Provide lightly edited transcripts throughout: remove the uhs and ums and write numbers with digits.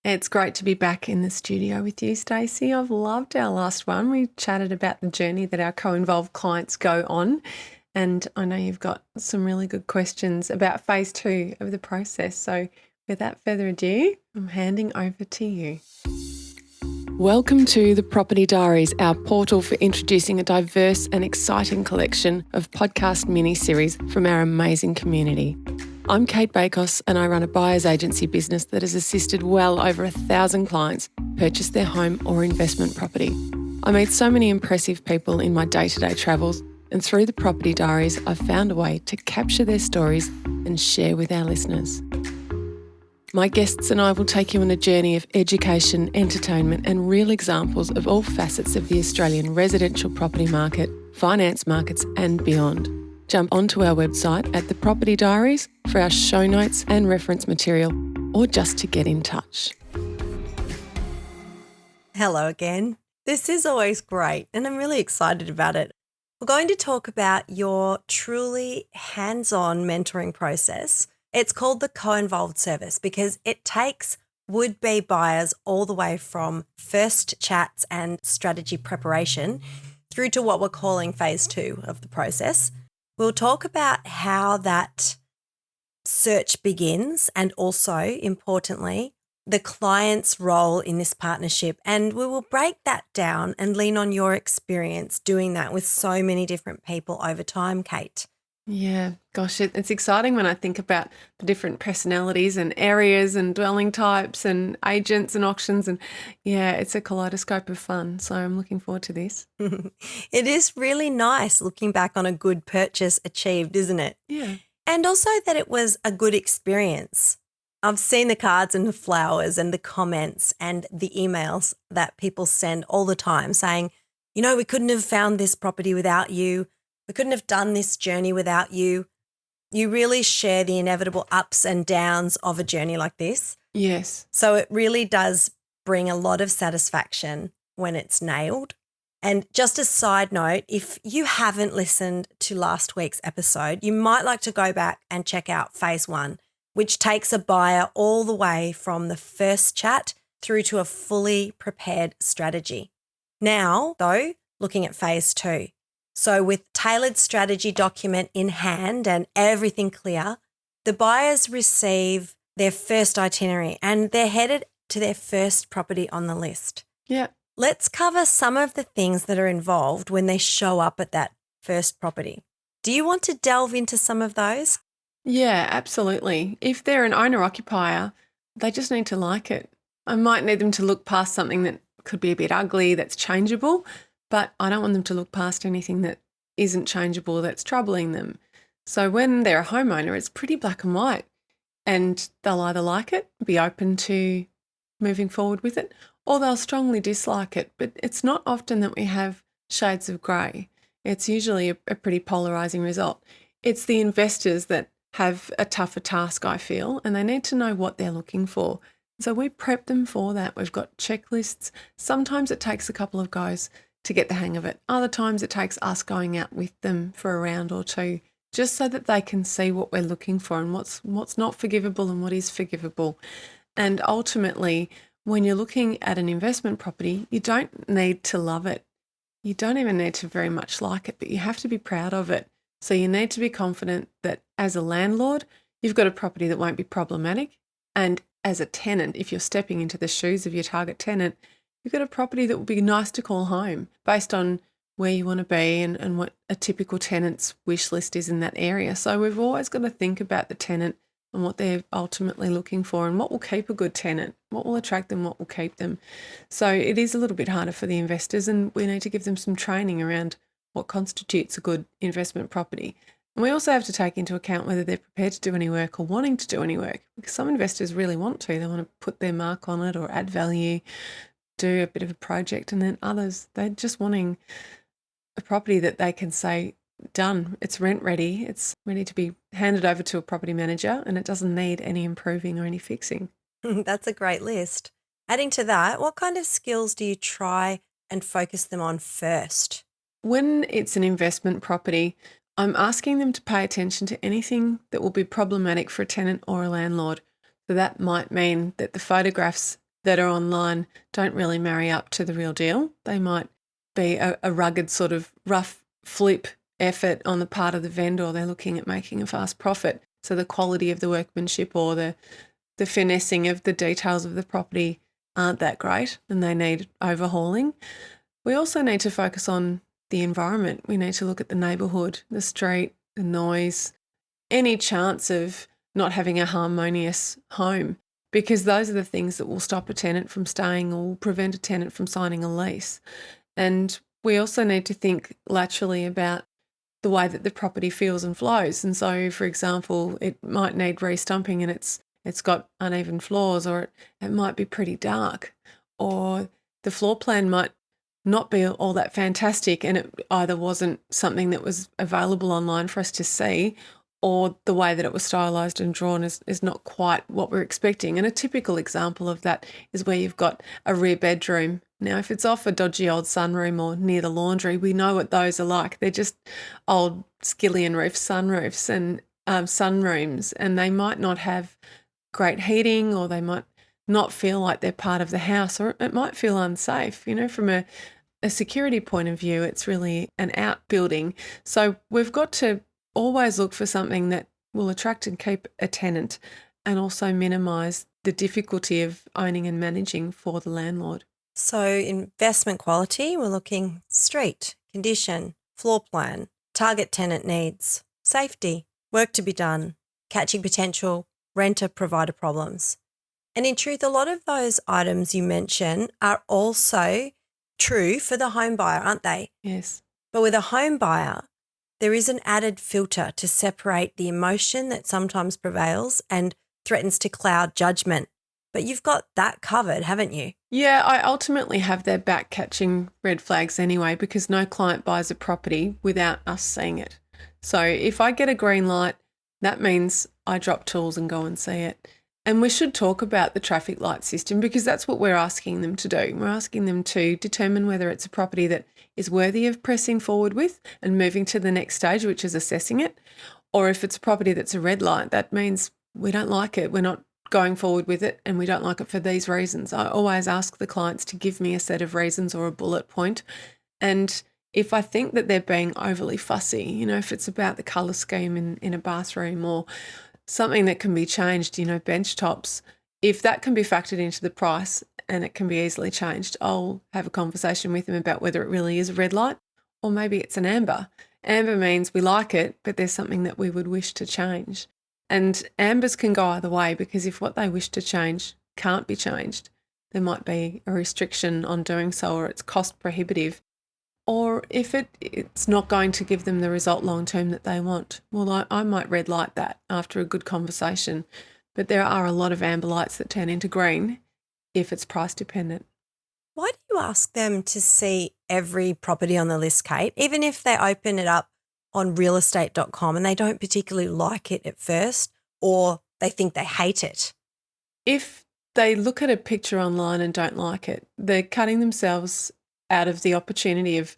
It's great to be back in the studio with you, Stacey. I've loved our last one. We chatted about the journey that our co-involved clients go on, and I know you've got some really good questions about phase 2 of the process. So without further ado, I'm handing over to you. Welcome to the Property Diaries, our portal for introducing a diverse and exciting collection of podcast mini-series from our amazing community. I'm Kate Bakos and I run a buyer's agency business that has assisted well over 1,000 clients purchase their home or investment property. I meet so many impressive people in my day-to-day travels, and through the Property Diaries, I've found a way to capture their stories and share with our listeners. My guests and I will take you on a journey of education, entertainment and real examples of all facets of the Australian residential property market, finance markets and beyond. Jump onto our website at The Property Diaries for our show notes and reference material, or just to get in touch. Hello again. This is always great and I'm really excited about it. We're going to talk about your truly hands-on mentoring process. It's called the co-involved service because it takes would-be buyers all the way from first chats and strategy preparation through to what we're calling phase 2 of the process. We'll talk about how that search begins and also, importantly, the client's role in this partnership. And we will break that down and lean on your experience doing that with so many different people over time, Kate. Yeah, gosh, it's exciting when I think about the different personalities and areas and dwelling types and agents and auctions. And yeah, it's a kaleidoscope of fun. So I'm looking forward to this. It is really nice looking back on a good purchase achieved, isn't it? Yeah. And also that it was a good experience. I've seen the cards and the flowers and the comments and the emails that people send all the time saying, you know, we couldn't have found this property without you. We couldn't have done this journey without you. You really share the inevitable ups and downs of a journey like this. Yes. So it really does bring a lot of satisfaction when it's nailed. And just a side note, if you haven't listened to last week's episode, you might like to go back and check out phase 1, which takes a buyer all the way from the first chat through to a fully prepared strategy. Now, though, looking at phase 2. So with tailored strategy document in hand and everything clear, the buyers receive their first itinerary and they're headed to their first property on the list. Yeah. Let's cover some of the things that are involved when they show up at that first property. Do you want to delve into some of those? Yeah, absolutely. If they're an owner-occupier, they just need to like it. I might need them to look past something that could be a bit ugly, that's changeable, but I don't want them to look past anything that isn't changeable, that's troubling them. So when they're a homeowner, it's pretty black and white, and they'll either like it, be open to moving forward with it, or they'll strongly dislike it. But it's not often that we have shades of grey. It's usually a pretty polarising result. It's the investors that have a tougher task, I feel, and they need to know what they're looking for. So we prep them for that. We've got checklists. Sometimes it takes a couple of goes to get the hang of it. Other times it takes us going out with them for a round or two, just so that they can see what we're looking for and what's not forgivable and what is forgivable. And ultimately, when you're looking at an investment property, you don't need to love it. You don't even need to very much like it, but you have to be proud of it. So you need to be confident that as a landlord, you've got a property that won't be problematic. And as a tenant, if you're stepping into the shoes of your target tenant, you've got a property that will be nice to call home based on where you want to be and what a typical tenant's wish list is in that area. So we've always got to think about the tenant and what they're ultimately looking for and what will keep a good tenant, what will attract them, what will keep them. So it is a little bit harder for the investors, and we need to give them some training around what constitutes a good investment property. And we also have to take into account whether they're prepared to do any work or wanting to do any work, because some investors really want to. They want to put their mark on it or add value, do a bit of a project, and then others, they're just wanting a property that they can say, done, it's rent ready, it's ready to be handed over to a property manager, and it doesn't need any improving or any fixing. That's a great list. Adding to that, what kind of skills do you try and focus them on first? When it's an investment property, I'm asking them to pay attention to anything that will be problematic for a tenant or a landlord. So that might mean that the photographs that are online don't really marry up to the real deal. They might be a rugged sort of rough flip effort on the part of the vendor. They're looking at making a fast profit. So the quality of the workmanship or the finessing of the details of the property aren't that great and they need overhauling. We also need to focus on the environment. We need to look at the neighbourhood, the street, the noise, any chance of not having a harmonious home, because those are the things that will stop a tenant from staying or will prevent a tenant from signing a lease. And we also need to think laterally about the way that the property feels and flows. And so, for example, it might need re-stumping and it's got uneven floors, or it might be pretty dark, or the floor plan might not be all that fantastic and it either wasn't something that was available online for us to see, or the way that it was stylised and drawn is not quite what we're expecting. And a typical example of that is where you've got a rear bedroom. Now, if it's off a dodgy old sunroom or near the laundry, we know what those are like. They're just old skillion roof sunroofs and sunrooms, and they might not have great heating, or they might not feel like they're part of the house, or it might feel unsafe. You know, from a security point of view, it's really an outbuilding. So we've got to always look for something that will attract and keep a tenant and also minimise the difficulty of owning and managing for the landlord. So investment quality, we're looking street, condition, floor plan, target tenant needs, safety, work to be done, catching potential renter-provider problems. And in truth, a lot of those items you mention are also true for the home buyer, aren't they? Yes. But with a home buyer, there is an added filter to separate the emotion that sometimes prevails and threatens to cloud judgment. But you've got that covered, haven't you? Yeah, I ultimately have their back catching red flags anyway, because no client buys a property without us seeing it. So if I get a green light, that means I drop tools and go and see it. And we should talk about the traffic light system, because that's what we're asking them to do. We're asking them to determine whether it's a property that is worthy of pressing forward with and moving to the next stage, which is assessing it. Or if it's a property that's a red light, that means we don't like it. We're not going forward with it and we don't like it for these reasons. I always ask the clients to give me a set of reasons or a bullet point. And if I think that they're being overly fussy, you know, if it's about the colour scheme in a bathroom or something that can be changed, you know, bench tops, if that can be factored into the price and it can be easily changed, I'll have a conversation with them about whether it really is a red light or maybe it's an amber. Amber means we like it, but there's something that we would wish to change. And ambers can go either way, because if what they wish to change can't be changed, there might be a restriction on doing so, or it's cost prohibitive. Or if it's not going to give them the result long term that they want, well, I might red light that after a good conversation. But there are a lot of amber lights that turn into green if it's price dependent. Why do you ask them to see every property on the list, Kate, even if they open it up on realestate.com and they don't particularly like it at first, or they think they hate it? If they look at a picture online and don't like it, they're cutting themselves out of the opportunity of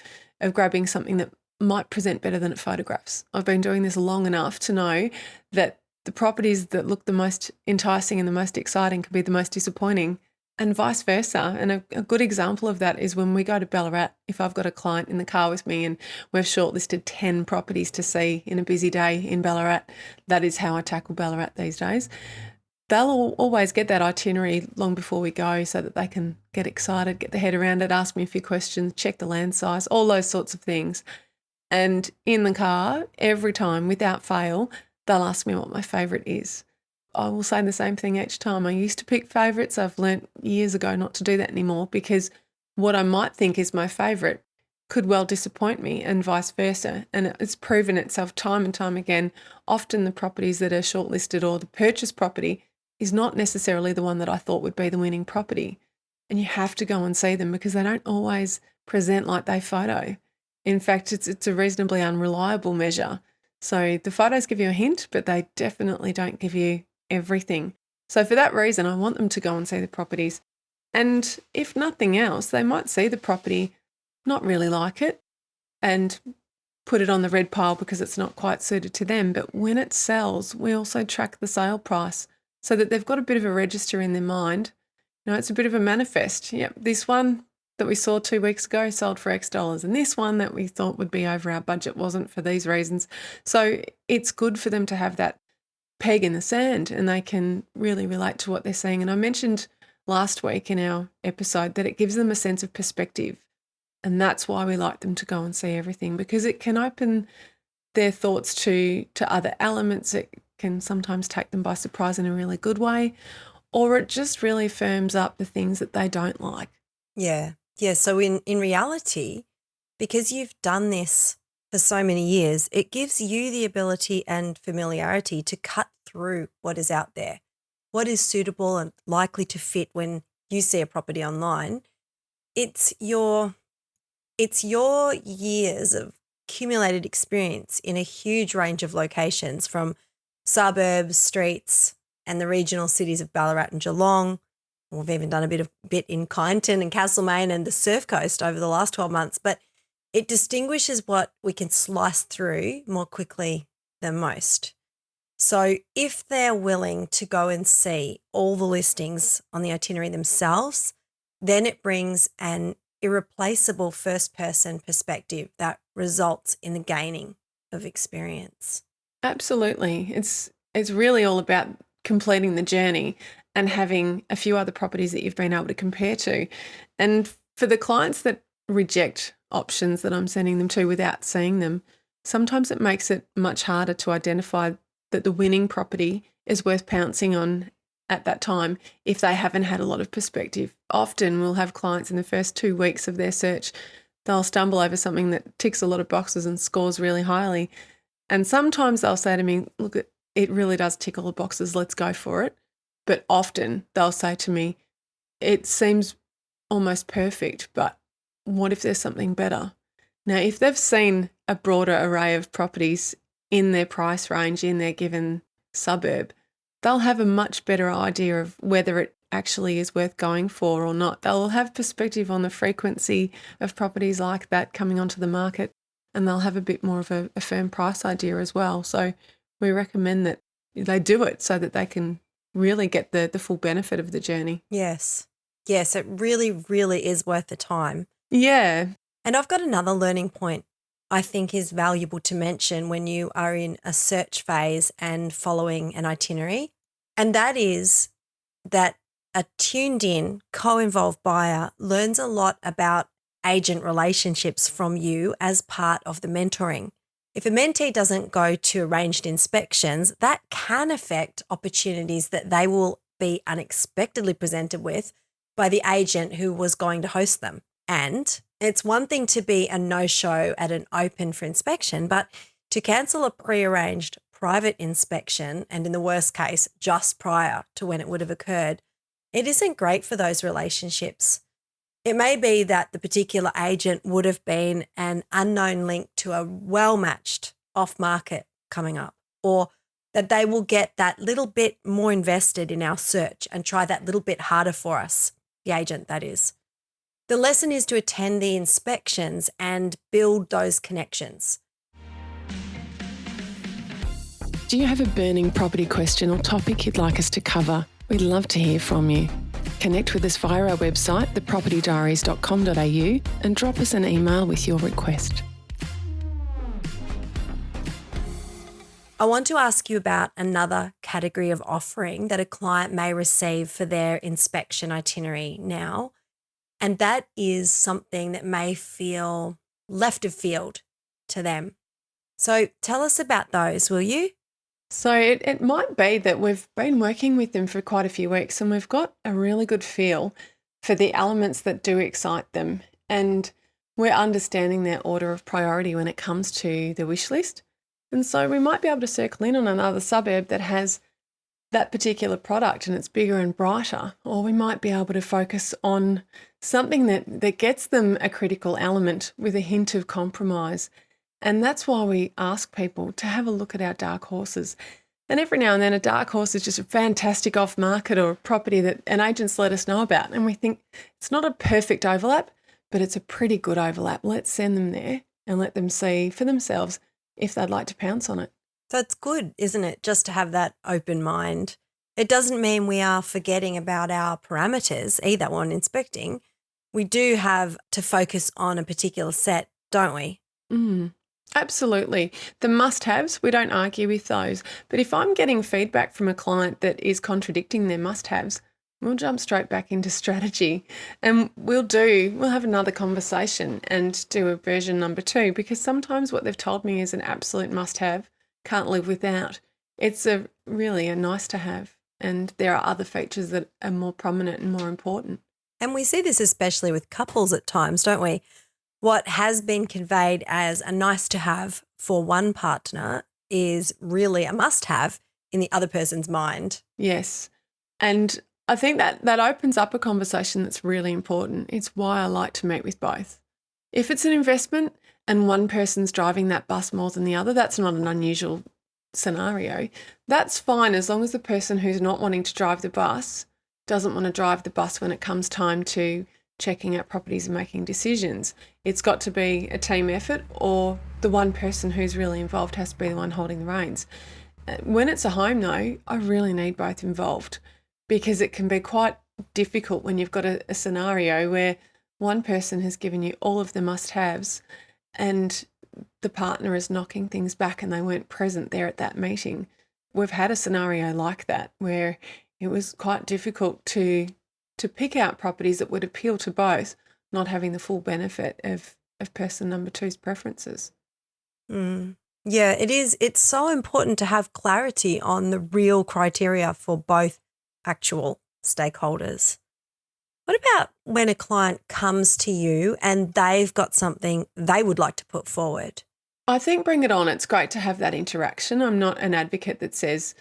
grabbing something that might present better than it photographs. I've been doing this long enough to know that the properties that look the most enticing and the most exciting can be the most disappointing, and vice versa. And a good example of that is when we go to Ballarat. If I've got a client in the car with me and we've shortlisted 10 properties to see in a busy day in Ballarat, that is how I tackle Ballarat these days. They'll always get that itinerary long before we go so that they can get excited, get their head around it, ask me a few questions, check the land size, all those sorts of things. And in the car, every time, without fail, they'll ask me what my favourite is. I will say the same thing each time. I used to pick favourites. I've learnt years ago not to do that anymore, because what I might think is my favourite could well disappoint me, and vice versa. And it's proven itself time and time again. Often the properties that are shortlisted, or the purchase property, is not necessarily the one that I thought would be the winning property. And you have to go and see them, because they don't always present like they photo. In fact, it's a reasonably unreliable measure. So the photos give you a hint, but they definitely don't give you everything. So for that reason, I want them to go and see the properties. And if nothing else, they might see the property, not really like it, and put it on the red pile because it's not quite suited to them. But when it sells, we also track the sale price so that they've got a bit of a register in their mind. It's a bit of a manifest. Yep, this one that we saw 2 weeks ago sold for X dollars, and this one that we thought would be over our budget wasn't for these reasons. So it's good for them to have that peg in the sand and they can really relate to what they're seeing. And I mentioned last week in our episode that it gives them a sense of perspective. And that's why we like them to go and see everything, because it can open their thoughts to other elements. It can sometimes take them by surprise in a really good way, or it just really firms up the things that they don't like. Yeah. Yeah. So in reality, because you've done this for so many years, it gives you the ability and familiarity to cut through what is out there, what is suitable and likely to fit when you see a property online. It's your years of accumulated experience in a huge range of locations, from suburbs, streets, and the regional cities of Ballarat and Geelong. We've even done a bit in Kyneton and Castlemaine and the Surf Coast over the last 12 months, but it distinguishes what we can slice through more quickly than most. So if they're willing to go and see all the listings on the itinerary themselves, then it brings an irreplaceable first-person perspective that results in the gaining of experience. Absolutely. It's really all about completing the journey and having a few other properties that you've been able to compare to. And for the clients that reject options that I'm sending them to without seeing them, sometimes it makes it much harder to identify that the winning property is worth pouncing on at that time if they haven't had a lot of perspective. Often we'll have clients in the first 2 weeks of their search, they'll stumble over something that ticks a lot of boxes and scores really highly. And sometimes they'll say to me, look, it really does tick all the boxes, let's go for it. But often they'll say to me, it seems almost perfect, but what if there's something better? Now, if they've seen a broader array of properties in their price range, in their given suburb, they'll have a much better idea of whether it actually is worth going for or not. They'll have perspective on the frequency of properties like that coming onto the market, and they'll have a bit more of a firm price idea as well. So we recommend that they do it so that they can really get the full benefit of the journey. Yes. Yes, it really, really is worth the time. Yeah. And I've got another learning point I think is valuable to mention when you are in a search phase and following an itinerary. And that is that a tuned in, co-involved buyer learns a lot about agent relationships from you as part of the mentoring. If a mentee doesn't go to arranged inspections, that can affect opportunities that they will be unexpectedly presented with by the agent who was going to host them. And it's one thing to be a no-show at an open for inspection, but to cancel a pre-arranged private inspection, and in the worst case, just prior to when it would have occurred, it isn't great for those relationships. It may be that the particular agent would have been an unknown link to a well-matched off-market coming up, or that they will get that little bit more invested in our search and try that little bit harder for us, the agent that is. The lesson is to attend the inspections and build those connections. Do you have a burning property question or topic you'd like us to cover? We'd love to hear from you. Connect with us via our website, thepropertydiaries.com.au, and drop us an email with your request. I want to ask you about another category of offering that a client may receive for their inspection itinerary now, and that is something that may feel left of field to them. So tell us about those, will you? So it might be that we've been working with them for quite a few weeks and we've got a really good feel for the elements that do excite them, and we're understanding their order of priority when it comes to the wish list. And so we might be able to circle in on another suburb that has that particular product and it's bigger and brighter, or we might be able to focus on something that gets them a critical element with a hint of compromise. And that's why we ask people to have a look at our dark horses. And every now and then a dark horse is just a fantastic off-market or a property that an agent's let us know about. And we think it's not a perfect overlap, but it's a pretty good overlap. Let's send them there and let them see for themselves if they'd like to pounce on it. So it's good, isn't it, just to have that open mind It doesn't mean we are forgetting about our parameters either when inspecting. We do have to focus on a particular set, don't we? Absolutely. The must-haves, we don't argue with those. But if I'm getting feedback from a client that is contradicting their must-haves, we'll jump straight back into strategy, and we'll have another conversation and do a version number 2, because sometimes what they've told me is an absolute must-have, can't live without. It's really a nice to have, and there are other features that are more prominent and more important. And we see this especially with couples at times, don't we? What has been conveyed as a nice to have for one partner is really a must have in the other person's mind. Yes. And I think that opens up a conversation that's really important. It's why I like to meet with both. If it's an investment and one person's driving that bus more than the other, that's not an unusual scenario. That's fine as long as the person who's not wanting to drive the bus doesn't want to drive the bus when it comes time to checking out properties and making decisions. It's got to be a team effort, or the one person who's really involved has to be the one holding the reins. When it's a home though, I really need both involved, because it can be quite difficult when you've got a scenario where one person has given you all of the must-haves and the partner is knocking things back and they weren't present there at that meeting. We've had a scenario like that where it was quite difficult to pick out properties that would appeal to both, not having the full benefit of person number two's preferences. Yeah, it is. It's so important to have clarity on the real criteria for both actual stakeholders. What about when a client comes to you and they've got something they would like to put forward? I think bring it on. It's great to have that interaction. I'm not an advocate that says,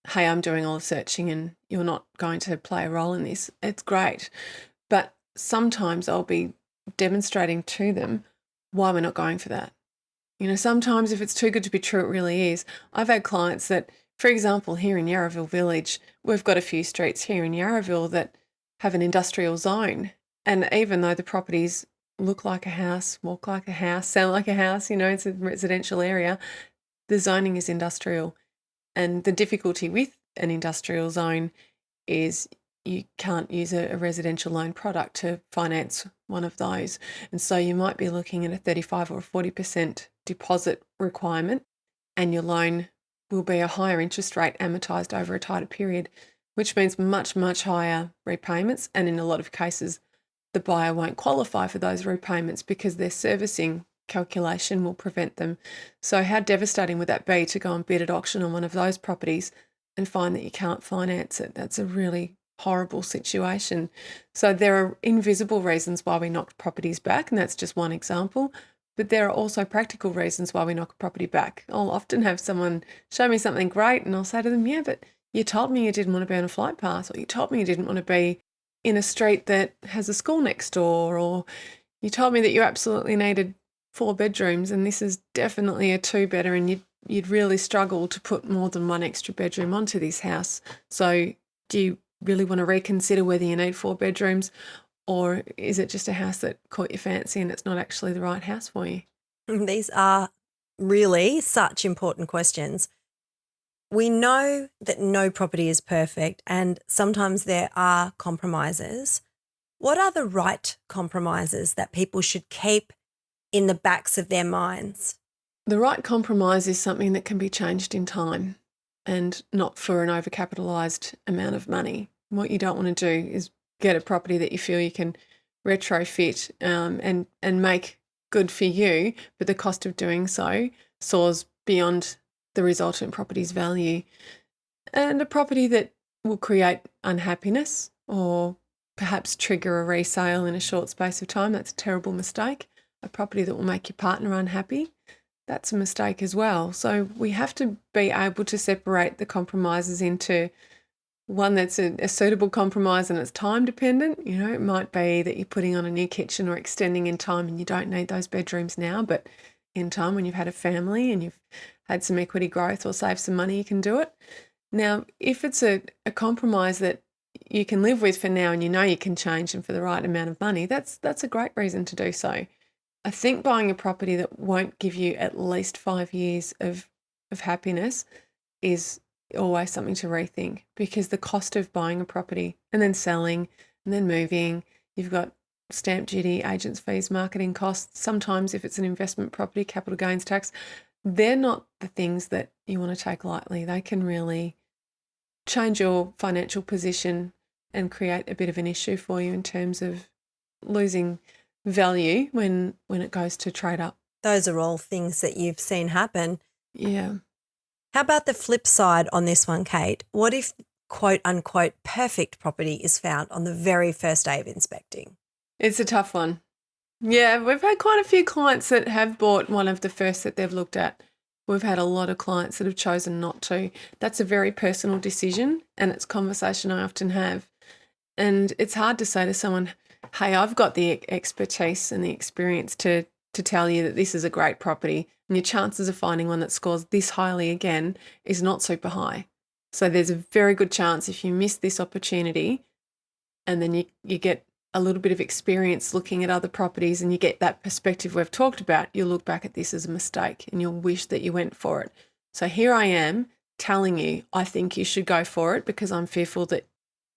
hey, I'm doing all the searching and you're not going to play a role in this. It's great. But sometimes I'll be demonstrating to them why we're not going for that. You know, sometimes if it's too good to be true, it really is. I've had clients that, for example, here in Yarraville Village, we've got a few streets here in Yarraville that have an industrial zone. And even though the properties look like a house, walk like a house, sound like a house, you know, it's a residential area, the zoning is industrial. And the difficulty with an industrial zone is you can't use a residential loan product to finance one of those. And so you might be looking at a 35 or 40% deposit requirement, and your loan will be a higher interest rate amortised over a tighter period, which means much, much higher repayments. And in a lot of cases, the buyer won't qualify for those repayments because their servicing calculation will prevent them. So how devastating would that be to go and bid at auction on one of those properties and find that you can't finance it? That's a really horrible situation. So there are invisible reasons why we knock properties back, and that's just one example. But there are also practical reasons why we knock a property back. I'll often have someone show me something great and I'll say to them, yeah, but you told me you didn't want to be on a flight path, or you told me you didn't want to be in a street that has a school next door, or you told me that you absolutely needed 4 bedrooms and this is definitely a 2-bedder, and you'd really struggle to put more than one extra bedroom onto this house. So do you really want to reconsider whether you need 4 bedrooms, or is it just a house that caught your fancy and it's not actually the right house for you? These are really such important questions. We know that no property is perfect and sometimes there are compromises. What are the right compromises that people should keep in the backs of their minds? The right compromise is something that can be changed in time and not for an overcapitalised amount of money. What you don't want to do is get a property that you feel you can retrofit and make good for you, but the cost of doing so soars beyond the resultant property's value. And a property that will create unhappiness or perhaps trigger a resale in a short space of time, that's a terrible mistake. A property that will make your partner unhappy, that's a mistake as well. So we have to be able to separate the compromises into one that's a suitable compromise and it's time dependent. You know, it might be that you're putting on a new kitchen or extending in time and you don't need those bedrooms now, but in time when you've had a family and you've had some equity growth or saved some money, you can do it. Now, if it's a compromise that you can live with for now and you know you can change and for the right amount of money, that's a great reason to do so. I think buying a property that won't give you at least 5 years of happiness is always something to rethink, because the cost of buying a property and then selling and then moving, you've got stamp duty, agents' fees, marketing costs. Sometimes if it's an investment property, capital gains tax, they're not the things that you want to take lightly. They can really change your financial position and create a bit of an issue for you in terms of losing value when it goes to trade up. Those are all things that you've seen happen. Yeah. How about the flip side on this one, Kate? What if quote unquote perfect property is found on the very first day of inspecting? It's a tough one. Yeah, we've had quite a few clients that have bought one of the first that they've looked at. We've had a lot of clients that have chosen not to. That's a very personal decision, and it's a conversation I often have. And it's hard to say to someone, hey, I've got the expertise and the experience to tell you that this is a great property, and your chances of finding one that scores this highly again is not super high. So there's a very good chance if you miss this opportunity and then you get a little bit of experience looking at other properties and you get that perspective we've talked about, you'll look back at this as a mistake and you'll wish that you went for it. So here I am telling you, I think you should go for it, because I'm fearful that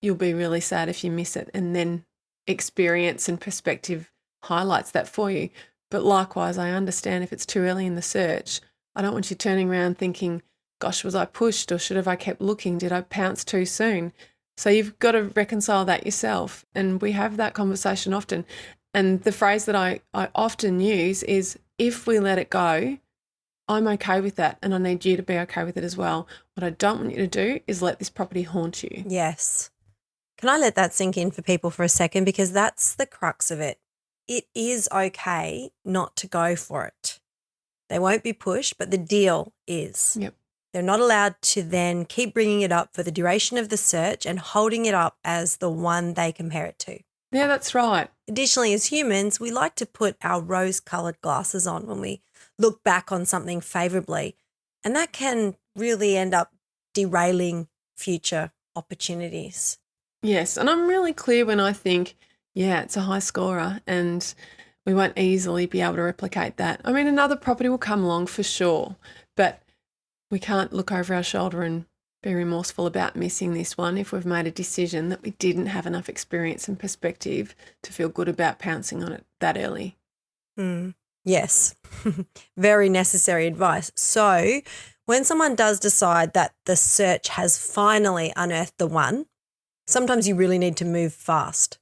you'll be really sad if you miss it, and then experience and perspective highlights that for you. But likewise, I understand if it's too early in the search, I don't want you turning around thinking, gosh, was I pushed, or should have I kept looking? Did I pounce too soon? So you've got to reconcile that yourself. And we have that conversation often. And the phrase that I often use is, if we let it go, I'm okay with that. And I need you to be okay with it as well. What I don't want you to do is let this property haunt you. Yes. Can I let that sink in for people for a second? Because that's the crux of it. It is okay not to go for it. They won't be pushed, but the deal is. Yep. They're not allowed to then keep bringing it up for the duration of the search and holding it up as the one they compare it to. Yeah, that's right. Additionally, as humans, we like to put our rose-coloured glasses on when we look back on something favourably, and that can really end up derailing future opportunities. Yes, and I'm really clear when I think, yeah, it's a high scorer and we won't easily be able to replicate that. I mean, another property will come along for sure, but we can't look over our shoulder and be remorseful about missing this one if we've made a decision that we didn't have enough experience and perspective to feel good about pouncing on it that early. Yes, very necessary advice. So when someone does decide that the search has finally unearthed the one, sometimes you really need to move fast.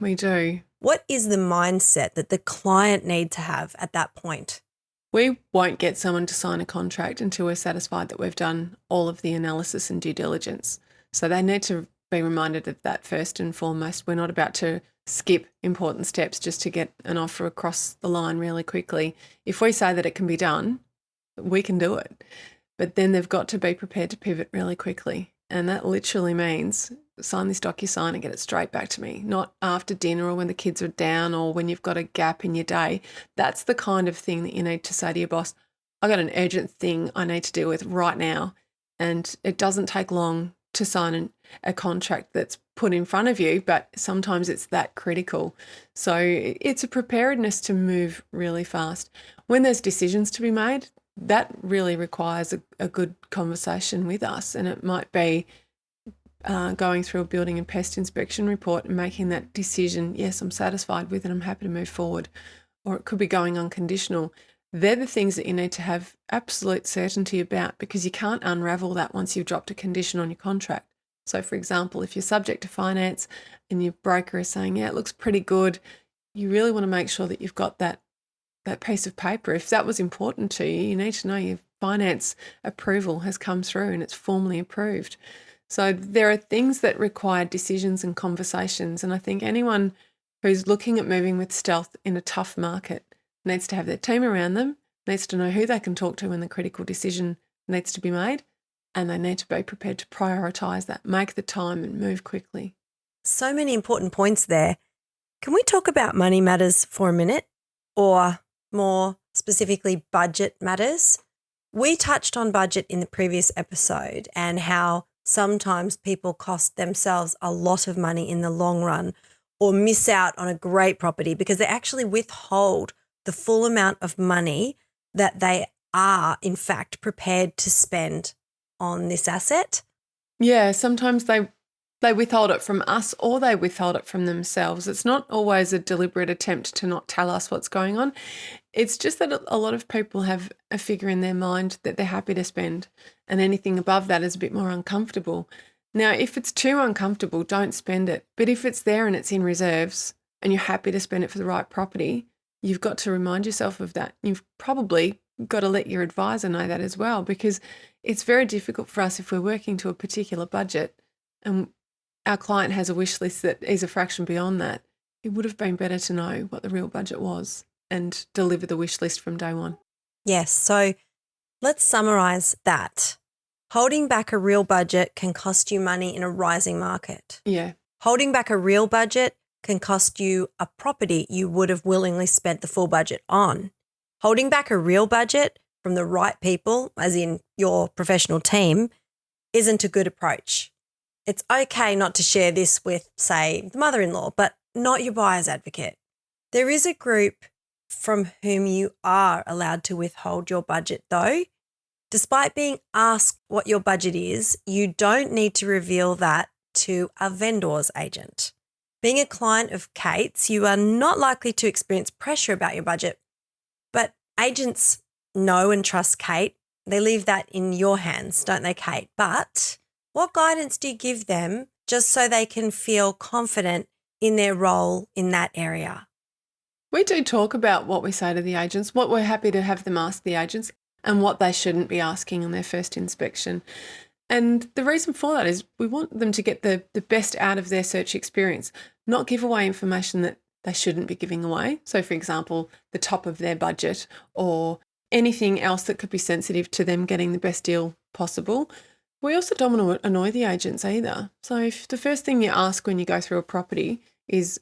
We do. What is the mindset that the client need to have at that point? We won't get someone to sign a contract until we're satisfied that we've done all of the analysis and due diligence. So they need to be reminded of that first and foremost. We're not about to skip important steps just to get an offer across the line really quickly. If we say that it can be done, we can do it. But then they've got to be prepared to pivot really quickly. And that literally means sign this DocuSign and get it straight back to me, not after dinner or when the kids are down or when you've got a gap in your day. That's the kind of thing that you need to say to your boss, I've got an urgent thing I need to deal with right now. And it doesn't take long to sign a contract that's put in front of you, but sometimes it's that critical. So it's a preparedness to move really fast. When there's decisions to be made, that really requires a good conversation with us, and it might be going through a building and pest inspection report and making that decision, yes, I'm satisfied with it, I'm happy to move forward, or it could be going unconditional. They're the things that you need to have absolute certainty about, because you can't unravel that once you've dropped a condition on your contract. So, for example, if you're subject to finance and your broker is saying, yeah, it looks pretty good, you really want to make sure that you've got that piece of paper. If that was important to you, you need to know your finance approval has come through and it's formally approved. So there are things that require decisions and conversations. And I think anyone who's looking at moving with stealth in a tough market needs to have their team around them, needs to know who they can talk to when the critical decision needs to be made, and they need to be prepared to prioritise that, make the time and move quickly. So many important points there. Can we talk about money matters for a minute, or more specifically budget matters? We touched on budget in the previous episode and how sometimes people cost themselves a lot of money in the long run or miss out on a great property because they actually withhold the full amount of money that they are in fact prepared to spend on this asset? Yeah, sometimes they withhold it from us or they withhold it from themselves. It's not always a deliberate attempt to not tell us what's going on. It's just that a lot of people have a figure in their mind that they're happy to spend, and anything above that is a bit more uncomfortable. Now, if it's too uncomfortable, don't spend it. But if it's there and it's in reserves and you're happy to spend it for the right property, you've got to remind yourself of that. You've probably got to let your advisor know that as well, because it's very difficult for us if we're working to a particular budget and our client has a wish list that is a fraction beyond that. It would have been better to know what the real budget was and deliver the wish list from day one. Yes. So let's summarize that. Holding back a real budget can cost you money in a rising market. Yeah. Holding back a real budget can cost you a property you would have willingly spent the full budget on. Holding back a real budget from the right people, as in your professional team, isn't a good approach. It's okay not to share this with, say, the mother-in-law, but not your buyer's advocate. There is a group from whom you are allowed to withhold your budget, though. Despite being asked what your budget is, you don't need to reveal that to a vendor's agent. Being a client of Kate's, you are not likely to experience pressure about your budget, but agents know and trust Kate. They leave that in your hands, don't they, Kate? But what guidance do you give them just so they can feel confident in their role in that area? We do talk about what we say to the agents, what we're happy to have them ask the agents, and what they shouldn't be asking on their first inspection. And the reason for that is we want them to get the best out of their search experience, not give away information that they shouldn't be giving away. So, for example, the top of their budget or anything else that could be sensitive to them getting the best deal possible. We also don't want to annoy the agents either. So if the first thing you ask when you go through a property is,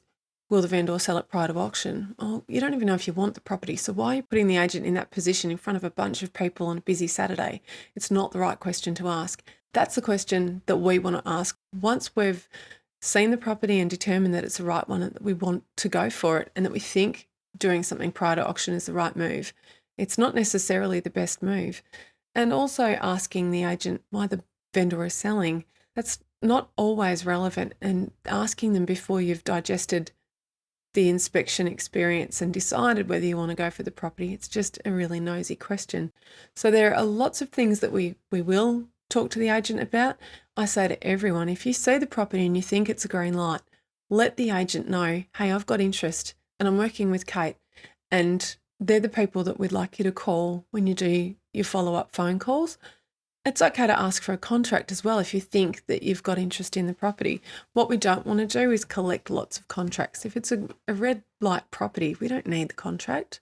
will the vendor sell it prior to auction? Oh, you don't even know if you want the property. So why are you putting the agent in that position in front of a bunch of people on a busy Saturday? It's not the right question to ask. That's the question that we want to ask once we've seen the property and determined that it's the right one and that we want to go for it and that we think doing something prior to auction is the right move. It's not necessarily the best move. And also asking the agent why the vendor is selling, that's not always relevant, and asking them before you've digested the inspection experience and decided whether you want to go for the property. It's just a really nosy question. So there are lots of things that we will talk to the agent about. I say to everyone, if you see the property and you think it's a green light, let the agent know, hey, I've got interest and I'm working with Kate, and they're the people that we'd like you to call when you do your follow-up phone calls. It's okay to ask for a contract as well if you think that you've got interest in the property. What we don't want to do is collect lots of contracts. If it's a red light property, we don't need the contract.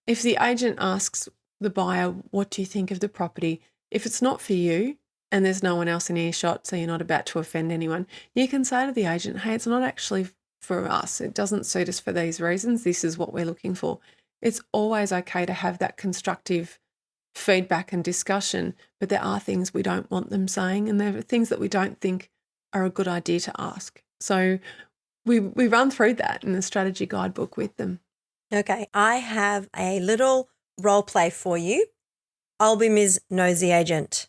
If the agent asks the buyer, what do you think of the property? If it's not for you and there's no one else in earshot, so you're not about to offend anyone, you can say to the agent, hey, it's not actually for us. It doesn't suit us for these reasons. This is what we're looking for. It's always okay to have that constructive feedback and discussion, but there are things we don't want them saying, and there are things that we don't think are a good idea to ask. So we run through that in the strategy guidebook with them. Okay, I have a little role play for you. I'll be Ms. Nosy Agent.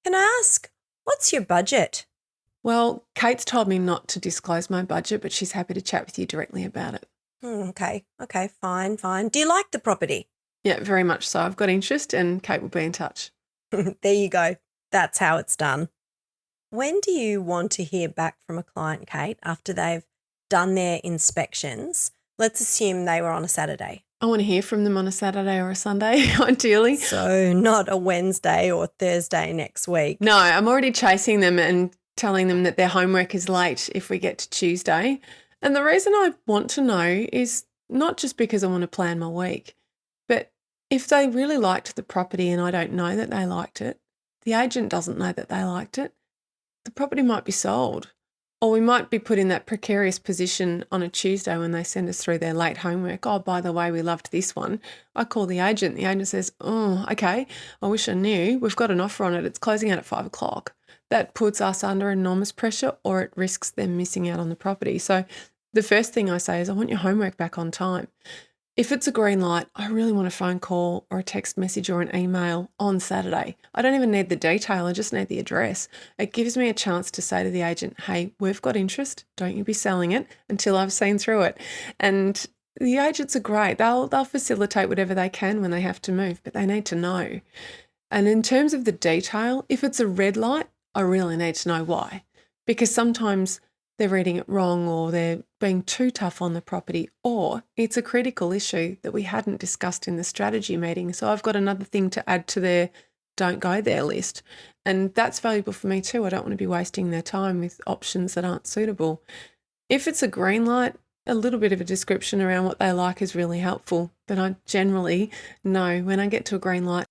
Can I ask, what's your budget? Well, Kate's told me not to disclose my budget, but she's happy to chat with you directly about it. Okay, fine. Do you like the property? Yeah, very much so. I've got interest and Kate will be in touch. There you go. That's how it's done. When do you want to hear back from a client, Kate, after they've done their inspections? Let's assume they were on a Saturday. I want to hear from them on a Saturday or a Sunday, ideally. So not a Wednesday or Thursday next week. No, I'm already chasing them and telling them that their homework is late if we get to Tuesday. And the reason I want to know is not just because I want to plan my week, but if they really liked the property and I don't know that they liked it, the agent doesn't know that they liked it, the property might be sold. Or we might be put in that precarious position on a Tuesday when they send us through their late homework. Oh, by the way, we loved this one. I call the agent. The agent says, oh, okay, I wish I knew. We've got an offer on it. It's closing out at 5 o'clock. That puts us under enormous pressure, or it risks them missing out on the property. So the first thing I say is, I want your homework back on time. If it's a green light, I really want a phone call or a text message or an email on Saturday. I don't even need the detail, I just need the address. It gives me a chance to say to the agent, hey, we've got interest, don't you be selling it until I've seen through it. And the agents are great. They'll facilitate whatever they can when they have to move, but they need to know. And in terms of the detail, if it's a red light, I really need to know why. Because sometimes they're reading it wrong or they're being too tough on the property, or it's a critical issue that we hadn't discussed in the strategy meeting. So I've got another thing to add to their don't go there list. And that's valuable for me too. I don't want to be wasting their time with options that aren't suitable. If it's a green light, a little bit of a description around what they like is really helpful. But I generally know when I get to a green light,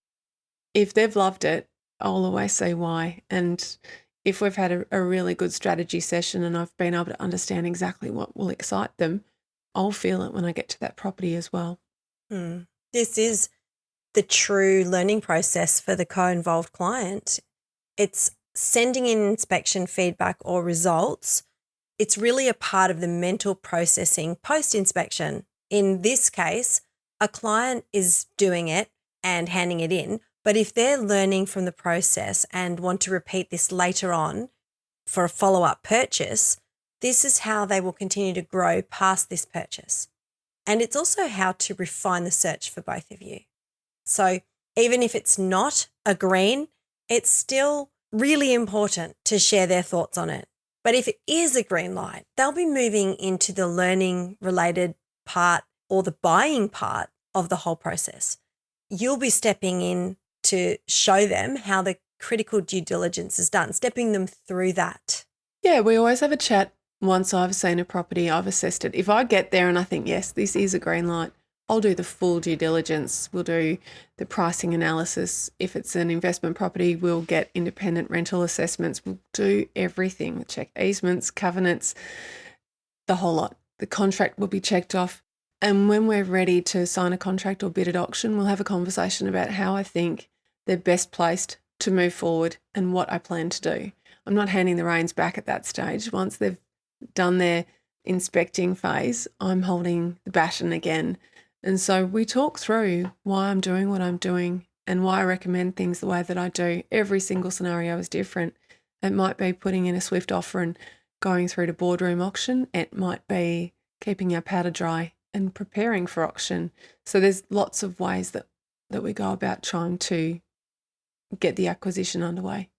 if they've loved it, I'll always say why. And if we've had a really good strategy session and I've been able to understand exactly what will excite them, I'll feel it when I get to that property as well. This is the true learning process for the co-involved client. It's sending in inspection feedback or results. It's really a part of the mental processing post-inspection. In this case, a client is doing it and handing it in. But if they're learning from the process and want to repeat this later on for a follow-up purchase, this is how they will continue to grow past this purchase. And it's also how to refine the search for both of you. So even if it's not a green, it's still really important to share their thoughts on it. But if it is a green light, they'll be moving into the learning related part or the buying part of the whole process. You'll be stepping in to show them how the critical due diligence is done, stepping them through that. Yeah, we always have a chat once I've seen a property, I've assessed it. If I get there and I think, yes, this is a green light, I'll do the full due diligence. We'll do the pricing analysis. If it's an investment property, we'll get independent rental assessments. We'll do everything. We'll check easements, covenants, the whole lot. The contract will be checked off. And when we're ready to sign a contract or bid at auction, we'll have a conversation about how I think they're best placed to move forward and what I plan to do. I'm not handing the reins back at that stage. Once they've done their inspecting phase, I'm holding the baton again. And so we talk through why I'm doing what I'm doing and why I recommend things the way that I do. Every single scenario is different. It might be putting in a swift offer and going through to boardroom auction. It might be keeping our powder dry and preparing for auction. So there's lots of ways that we go about trying to get the acquisition underway.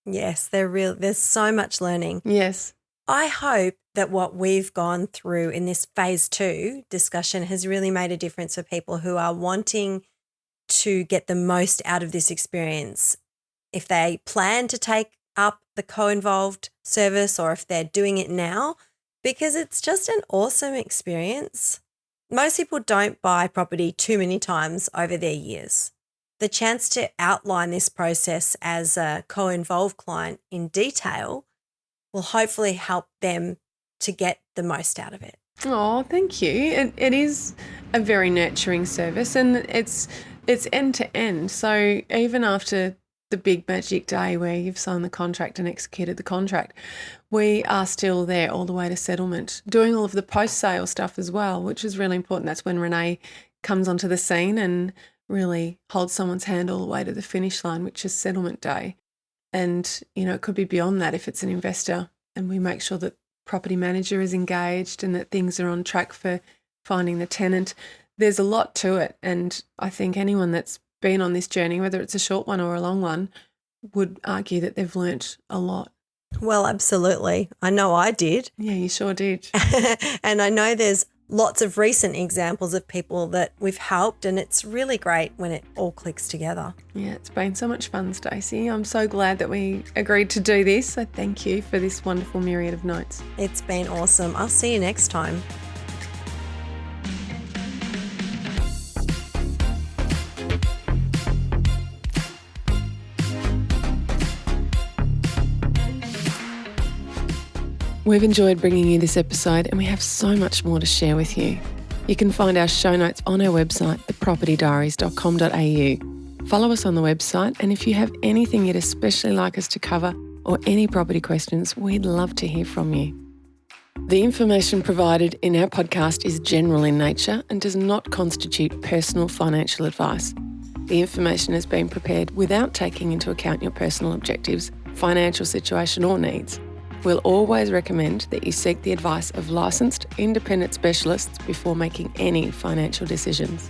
Yes, there's so much learning. Yes. I hope that what we've gone through in this phase 2 discussion has really made a difference for people who are wanting to get the most out of this experience. If they plan to take up the co-involved service or if they're doing it now, because it's just an awesome experience. Most people don't buy property too many times over their years. The chance to outline this process as a co-involved client in detail will hopefully help them to get the most out of it. Oh, thank you. It is a very nurturing service and it's end to end. So even after the big magic day where you've signed the contract and executed the contract, we are still there all the way to settlement, doing all of the post-sale stuff as well, which is really important. That's when Renee comes onto the scene and really holds someone's hand all the way to the finish line, which is settlement day. And, it could be beyond that if it's an investor, and we make sure that property manager is engaged and that things are on track for finding the tenant. There's a lot to it. And I think anyone that's been on this journey, whether it's a short one or a long one, would argue that they've learnt a lot. Well, absolutely. I know I did. Yeah, you sure did. And I know there's lots of recent examples of people that we've helped, and it's really great when it all clicks together. Yeah, it's been so much fun, Stacey. I'm so glad that we agreed to do this. So thank you for this wonderful myriad of notes. It's been awesome. I'll see you next time. We've enjoyed bringing you this episode and we have so much more to share with you. You can find our show notes on our website, thepropertydiaries.com.au. Follow us on the website, and if you have anything you'd especially like us to cover or any property questions, we'd love to hear from you. The information provided in our podcast is general in nature and does not constitute personal financial advice. The information has been prepared without taking into account your personal objectives, financial situation or needs. We'll always recommend that you seek the advice of licensed independent specialists before making any financial decisions.